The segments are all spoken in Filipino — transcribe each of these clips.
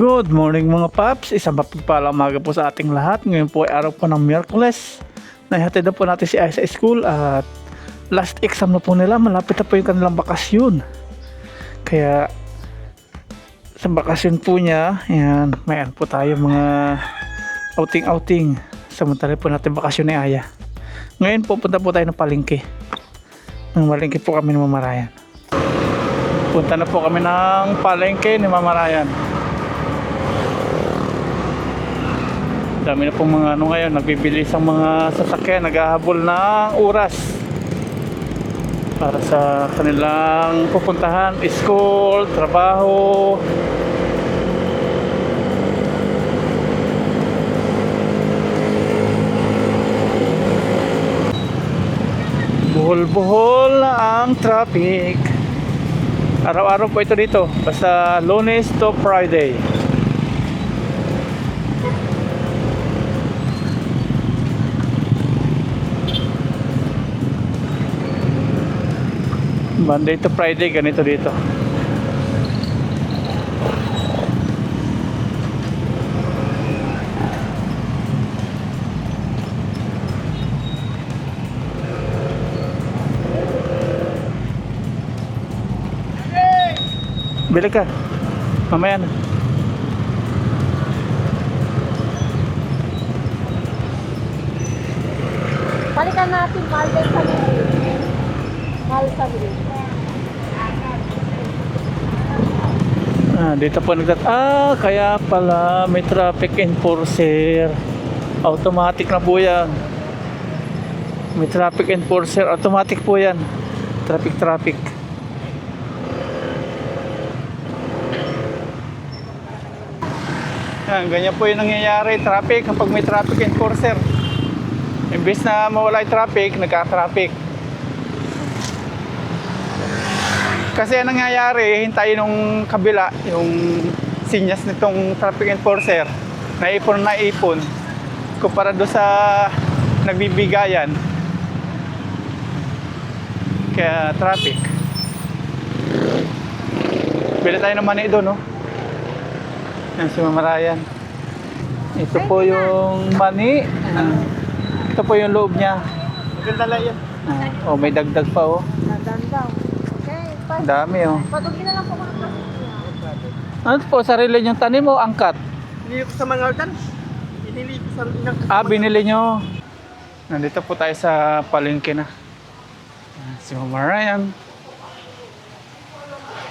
Good morning mga paps, isang mapagpalang umaga po sa ating lahat. Ngayon po ay araw po ng Miyerkules. Nahihatid na po natin si Aya sa school at last exam na po nila. Malapit na po yung kanilang bakasyon. Kaya sa bakasyon po niya, yan, may po tayo mga outing-outing. Samantala po natin bakasyon ni Aya. Ngayon po punta po tayo ng palengke. Nang malengke po kami ng Mamarayan. Punta na po kami ng palengke ni Mamarayan. Dami na pong mga ngayon, nagbibilis ang mga sasakyan, naghahabol ng oras para sa kanilang pupuntahan, school, trabaho. Buhol-buhol na ang traffic. Araw-araw po ito dito, basta Lunes to Friday. Monday to Friday, ganito dito. Bili ka. Mamaya na. Balikan natin, mahal din sa bili. Mahal sa bili. Dito po kaya pala may traffic enforcer. Automatic na po yan. May traffic enforcer, automatic po yan. Traffic. Ganyan po yung nangyayari, traffic kapag may traffic enforcer. Imbes na mawala yung traffic, nagka-traffic. Kasi ang nangyayari, hintayin nung kabila, yung sinyas nitong traffic enforcer, naipon, kumpara doon sa nagbibigayan. Kaya traffic. Bili tayo ng mani doon, no? Yan si Mamarayan. Ito po yung mani. Ito po yung loob niya. Maganda lang yan. May dagdag pa, oh. Daw. Okay, Ang dami, oh. patugin na lang po mga plastic. Ano po, sarili niyong tanim o angkat? Binili ko sa mga altan. Binili ko sa Binili nyo. Nandito po tayo sa palengke na. Si Mamarayan.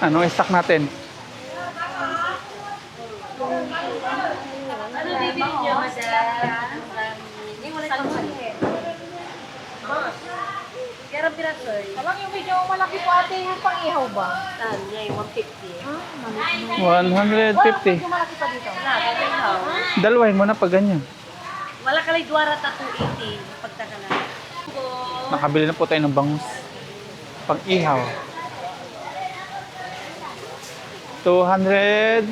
Anong stock natin? Ano bibili niyo, madam? Hindi mo lang salit. Kaya piraso eh. Alam yung medyo malaki po ate yung pang-ihaw ba? Saan niya yung 150? 150. Medyo malaki pa dito. Pag-ihaw. Dalawahin mo na pag ganyan. Wala ka lang duwara ta 280 pagtaka na. Nakabili na po tayo ng bangus. Pang-ihaw. 200.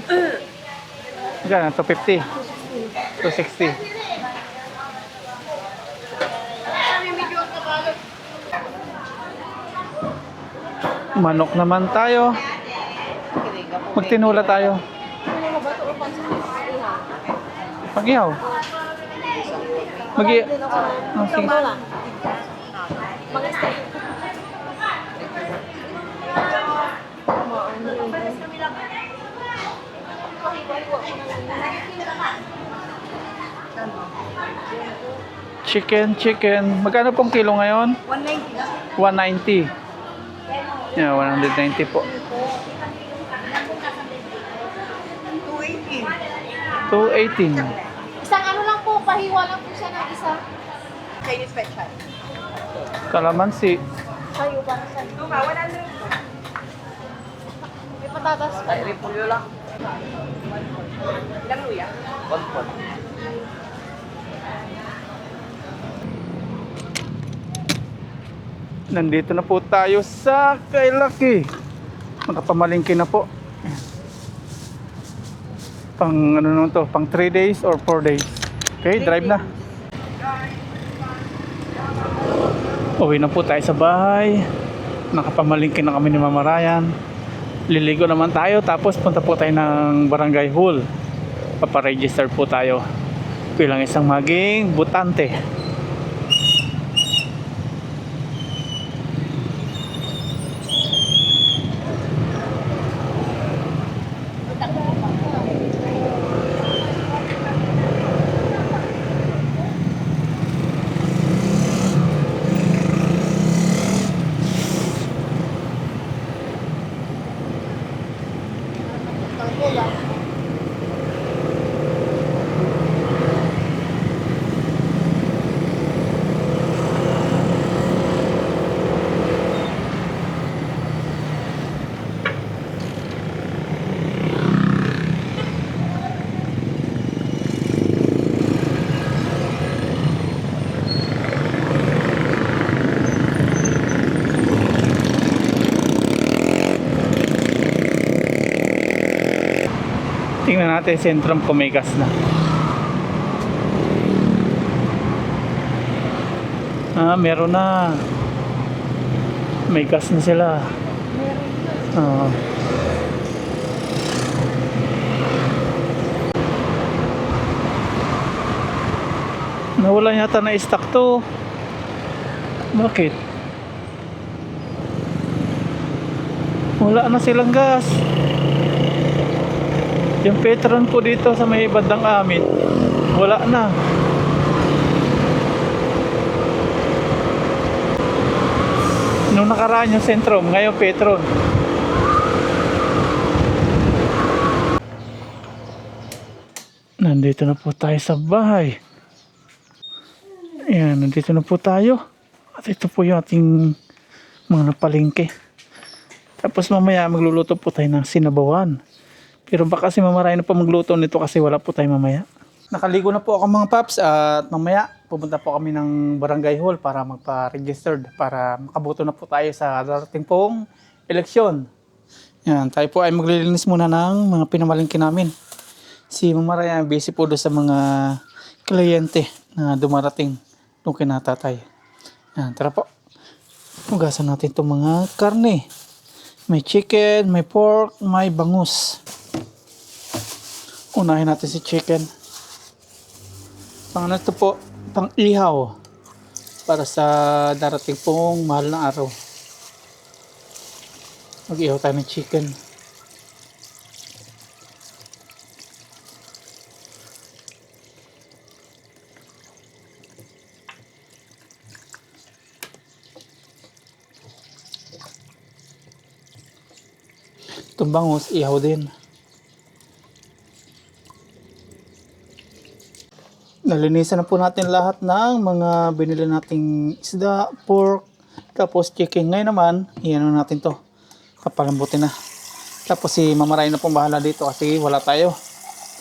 Gana, 250. 260. Manok naman tayo. Magtinula tayo. Pag-ihaw. Sige. Chicken. Magkano pong kilo ngayon? 190. 190. Yeah, 190 po. 218. Isang ano lang po, pahiwa lang po siya ng isa. Kayo special. Kalamansi. Kayo para sa inyo. May patatas pa. Ay, repolyo lang. Ilang luya? 1 Nandito na po tayo sa kay Lucky. Nakapamalingki na po. Pang ano naman to, pang 3 days or 4 days. Okay, drive na. Uwi na po tayo sa bahay. Nakapamalingki na kami ni Mamarayan. Liligo naman tayo tapos punta po tayo ng Barangay Hall paparegister po tayo bilang isang maging butante. Tingnan natin sentrum kung may gas na. Meron na. May gas na sila. Nawala yata na stock to. Bakit? Wala na silang gas. Yung Petron po dito sa may bandang amin, wala na. Nung nakaraan yung Sentrum, ngayon Petron. Nandito na po tayo sa bahay. Ayan, nandito na po tayo. At ito po yung ating mga napalengke. Tapos mamaya magluluto po tayo ng sinabawan. Pero baka si Mama Ryan na pa magluto nito kasi wala po tayo mamaya. Nakaligo na po ako mga paps at mamaya pupunta po kami ng barangay hall para magpa-registered para makaboto na po tayo sa darating pong eleksyon. Yan, tayo po ay maglilinis muna ng mga pinamalingki namin. Si Mama Ryan busy po doon sa mga kliyente na dumarating nung kinatatay. Yan, tara po. Hugasan natin itong mga karne. May chicken, may pork, may bangus. Unahin natin si chicken. Pang ano ito po? Pang ihaw. Para sa darating pong mahal na araw. Mag-ihaw tayo ng chicken. Itong bangus, ihaw din. Nalinisan na po natin lahat ng mga binili nating isda, pork, tapos chicken. Ngayon naman, iyan natin to. Papalambutin na. Tapos si Mama Ryan na pong bahala dito kasi wala tayo.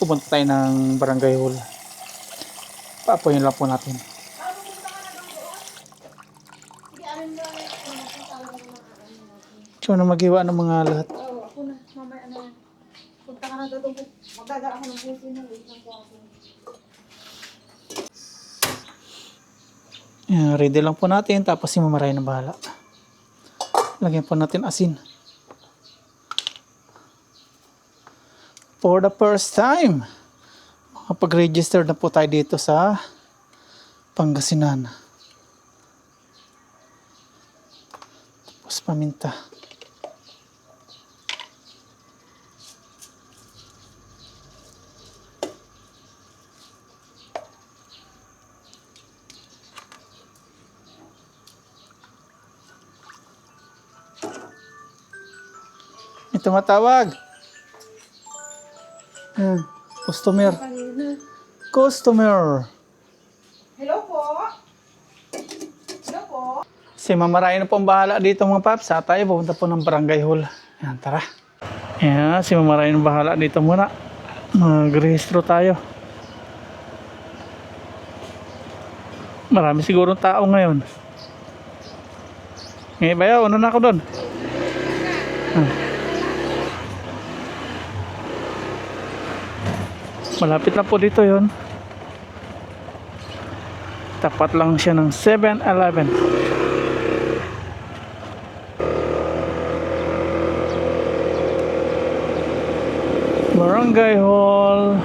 Pupunta tayo ng barangay hall. Paapoyin lang po natin. So na maghiwa ng mga lahat. Ako na, mamaya na. Punta ka na doon. Magdadala ako ng puso na. Wait lang po ako. Yan, ready lang po natin. Tapos si Mama Ryan na bahala. Lagyan po natin asin. For the first time, makapag-register na po tayo dito sa Pangasinan. Tapos paminta. May tumatawag. Customer. Customer. Hello po? Hello po? Si Mama Ryan na po ang bahala dito mga paps. Sa tayo, pupunta po ng barangay hall. Yan, tara. Yan, si Mama Ryan ang bahala dito muna. Mag-rehistro tayo. Marami sigurong tao ngayon. Ngayon ba yun? Ano na ako doon? Malapit na po dito yon. Tapat lang siya ng 7-Eleven. Barangay hall.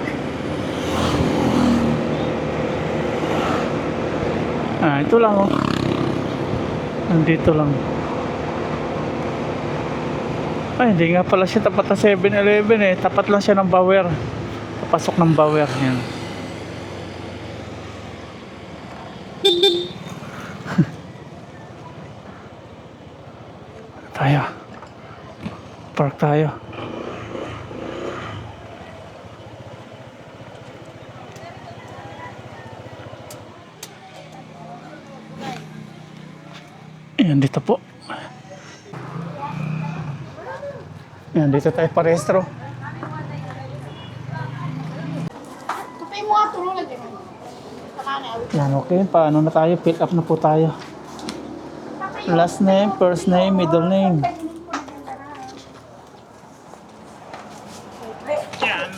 Ito lang oh. Nandito lang. Ay, hindi nga pala siya tapat ng 7-Eleven eh. Tapat lang siya ng Bawer. Papasok ng Bawer. Yan. Tayo. Park tayo. Ayan, dito po. Ayan, dito tayo parehistro. Tupay mo nga tulong na din. Yan, okay. Paano na tayo? Fill up na po tayo. Last name, first name, middle name. Yan.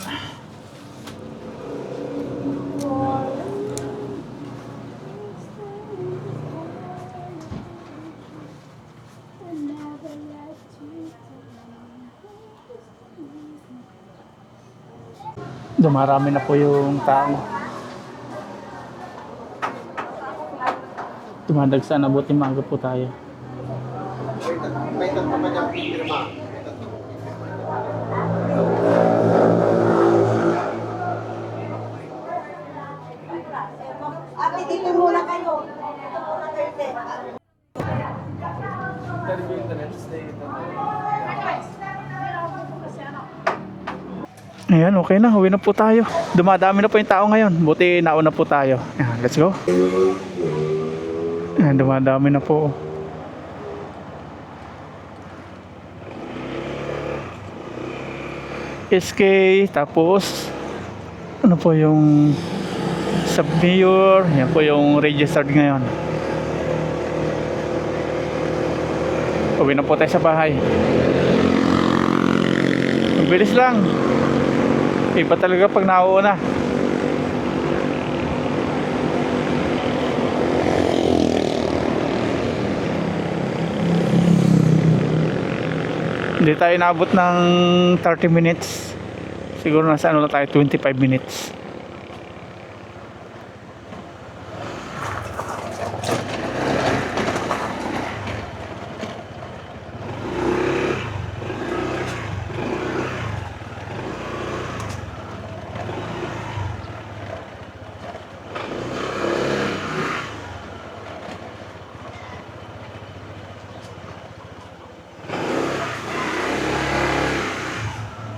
Dumarami na po yung tao. Dumadagsa na, buti maaga po tayo. May tatlo pa dyan pinirma. Ate, dito muna kayo. Dito muna kayo, te. Ayan, okay na. Uwi na po tayo. Dumadami na po yung tao ngayon. Buti nauna po tayo. Ayan, let's go. Ayan, dumadami na po. SK, tapos ano po yung sub-mayor. Yan po yung registered ngayon. Uwi na po tayo sa bahay. Mabilis lang. Iba talaga pag nauuna. Hindi tayo naabot ng 30 minutes. Siguro nasa ano lang tayo, 25 minutes.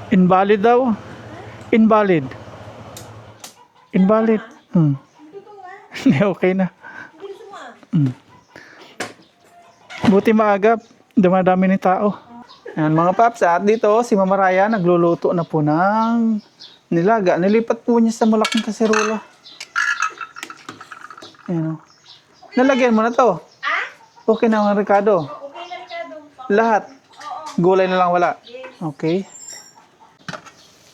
Invalid daw. Invalid. Invalid. Hindi, okay na. Buti maaga. Dumadami ng tao. Ayan, mga paps, at dito si Mama Raya nagluluto na po ng nilaga. Nilipat po niya sa malaking kaserola. Ayan o. Nalagyan mo na to. Okay na, Ricardo. Okay na, Ricardo. Lahat. Gulay na lang wala. Okay.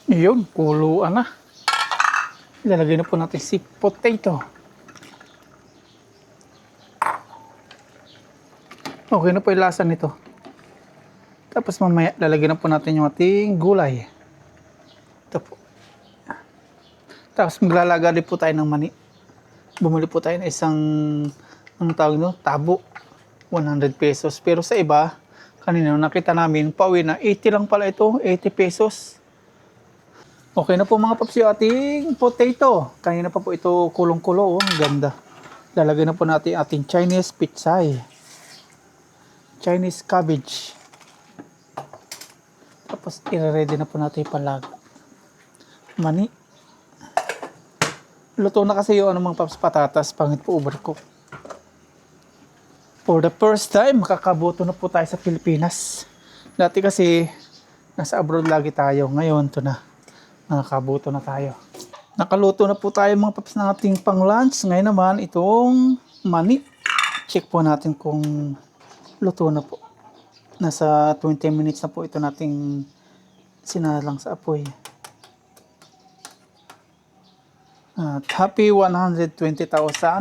Yun, kuluan na. Ilalagay na po natin si potato. Okay na po yung lasa nito. Tapos mamaya, lalagyan na po natin yung ating gulay. Ito po. Tapos maglalaga din po tayo ng mani. Bumili po tayo ng isang, anong tawag nyo? Tabo. 100 pesos. Pero sa iba, kanina nakita namin, pauwi na 80 lang pala ito. 80 pesos. Okay na po mga paps yung ating potato. Kanina pa po ito kulong-kulo. Oh. Ang ganda. Lalagay na po natin ating Chinese pitsay. Chinese cabbage. Tapos i-ready na po natin yung palaga. Mani. Luto na kasi yung mga paps patatas. Pangit po overcook. For the first time, makakaboto na po tayo sa Pilipinas. Dati kasi nasa abroad lagi tayo. Ngayon, ito na. Nakakabuto na tayo. Nakaluto na po tayo mga paps ng ating pang lunch. Ngayon naman itong mani. Check po natin kung luto na po. Nasa 20 minutes na po ito nating sinalang sa apoy. At happy 120,000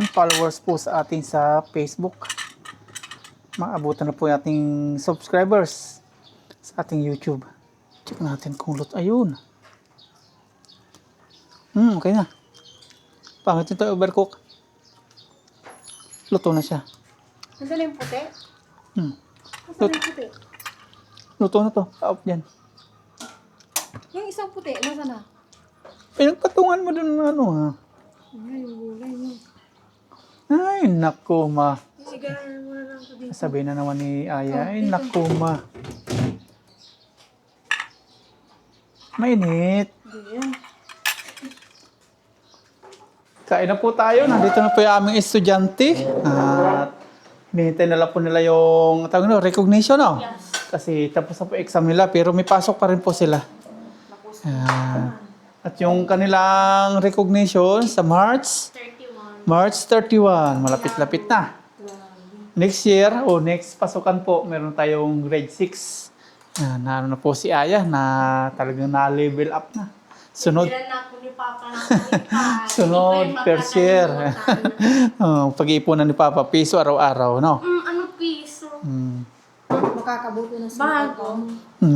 followers po sa ating sa Facebook. Maabutan na po yung ating subscribers sa ating YouTube. Check natin kung luto. Ayun. Okay na. Pangit ito overcook. Luto na siya. Nasaan yung puti? Hmm. Nasaan yung puti? Luto na to. Kaop dyan. Yung isang puti, nasaan na? Pinagpatungan mo dun ng ano ha. Ay, yung gulay mo. Ay, naku ma. Sigaran mo na lang ito dito. Sabihin na naman ni Aya. Ay, naku ma. Mainit. Ayan. Kain na po tayo. Nandito na po yung aming estudyante. At hinihintay na lang po nila yung tawag no, recognition. No? Kasi tapos na po exam nila. Pero may pasok pa rin po sila. At yung kanilang recognition sa March 31. Malapit-lapit na. Next year, next pasukan po, meron tayong grade 6. Na ano na po si Aya na talagang na-level up na. Sunod, Bilan na ako ni Papa ng sunod, first year. Pag-iipunan ni Papa, piso araw-araw, no? Ano piso? Mm. Makakabuto na Bago.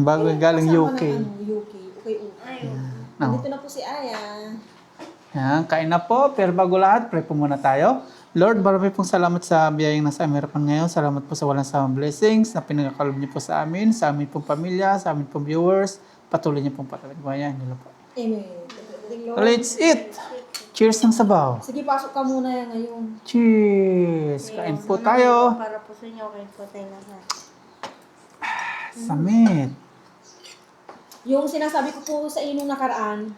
Bago galing UK. UK. Okay. Ayun. No. Dito na po si Aya. Yan, kain na po. Pero bago lahat, pray po muna tayo. Lord, marami pong salamat sa biyayang nasa Ameripan ngayon. Salamat po sa walang samang blessings na pinagkakalob niyo po sa amin pong pamilya, sa amin pong viewers. Patuloy niyo pong patalagbayan. Yun lang po. Amen. Let's eat! Cheers ng sabaw. Sige, pasok ka muna yan ngayon. Cheers! Kain po tayo. Para po sa inyo, kain po tayo lahat. Samit. Yung sinasabi ko po sa inyo nung nakaraan,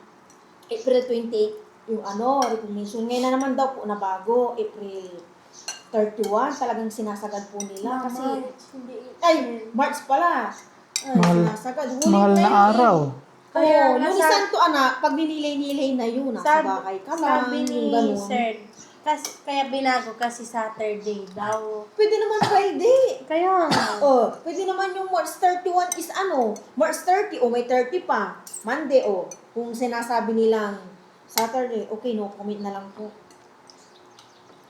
April 20, yung recognition. Ngayon na naman daw po na bago, April 31, talagang sinasagad po nila. Kasi, March pala. Ay, Mahal- sinasagad. Mahal na araw. Kaya, Lunes Santo, anak, pag ninilay-nilay na yun, nasa bahay ka lang, Sabi yung ni ganun. Sir, kaya binago kasi Saturday daw. Pwede naman Friday. Kaya nga. Pwede naman yung March 31 is March 30, may 30 pa. Monday, kung sinasabi nilang Saturday, okay, no comment na lang po.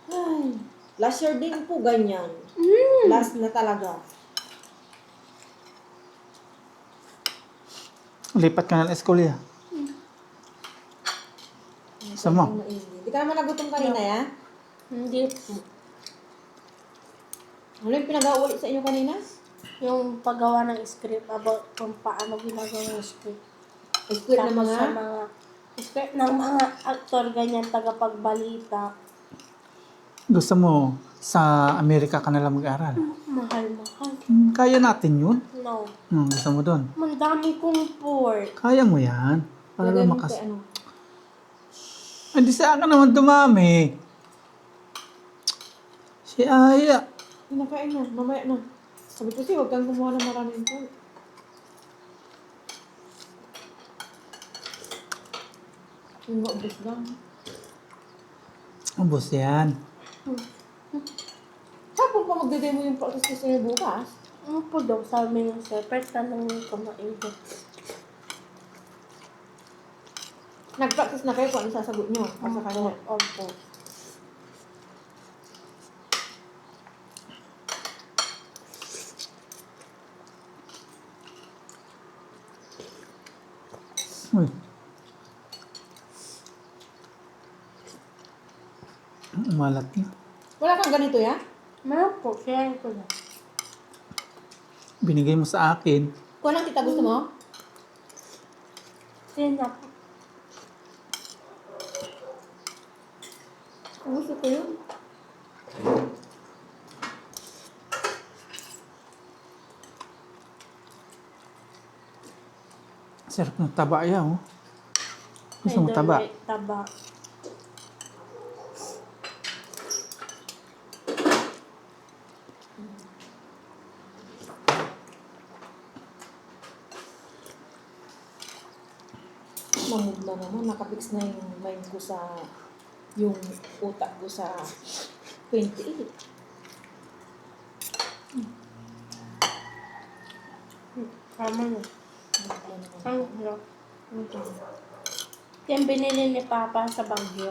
Ay, last year din po ganyan. Last na talaga. Lipat ka na ng eskolya. Sama. Hindi ka naman nagutom kanina, ya? Hindi po. Ano yung pinag-aulit sa inyo kanina? Yung paggawa ng script about kung paano ginagawa yung script. Script na Tapos mga... sa mga script ng mga aktor, ganyan, tagapagbalita. Gusto mo sa Amerika ka nalang mag-aral? Mahal-mahal. Kaya natin yun. No. Gusto mo doon? Mandami kong pork. Kaya mo yan. Para Lagay mo lumakas. kay ano. Hindi sa akin naman dumami. Si Aya. Pinakain na, mamaya na. Sabi ko siya, huwag kang kumuha ng maraming po. Yung maubos lang. Ubus yan. Hapon pa magde-demo yung practice ko sa'yo bukas. Ano po daw, sabi ng sir, first tanongin ko maibig. Nag-practice na kayo kung ano sasagot nyo. Sa kanya. Opo. Uy. Umalat na. Wala kang ganito, ya? Meron po, share ko na. Binigay mo sa akin. Kung anong tita gusto mo? Sina po. Gusto ko yun. Sarap ng taba yan, oh. Gusto mo taba? Taba. Mamove na naman. Nakapix na yung mind ko sa... yung utak ko sa 28. Tama na. Mamove na naman. Ang hirap. Yung binili ni Papa sa Baguio.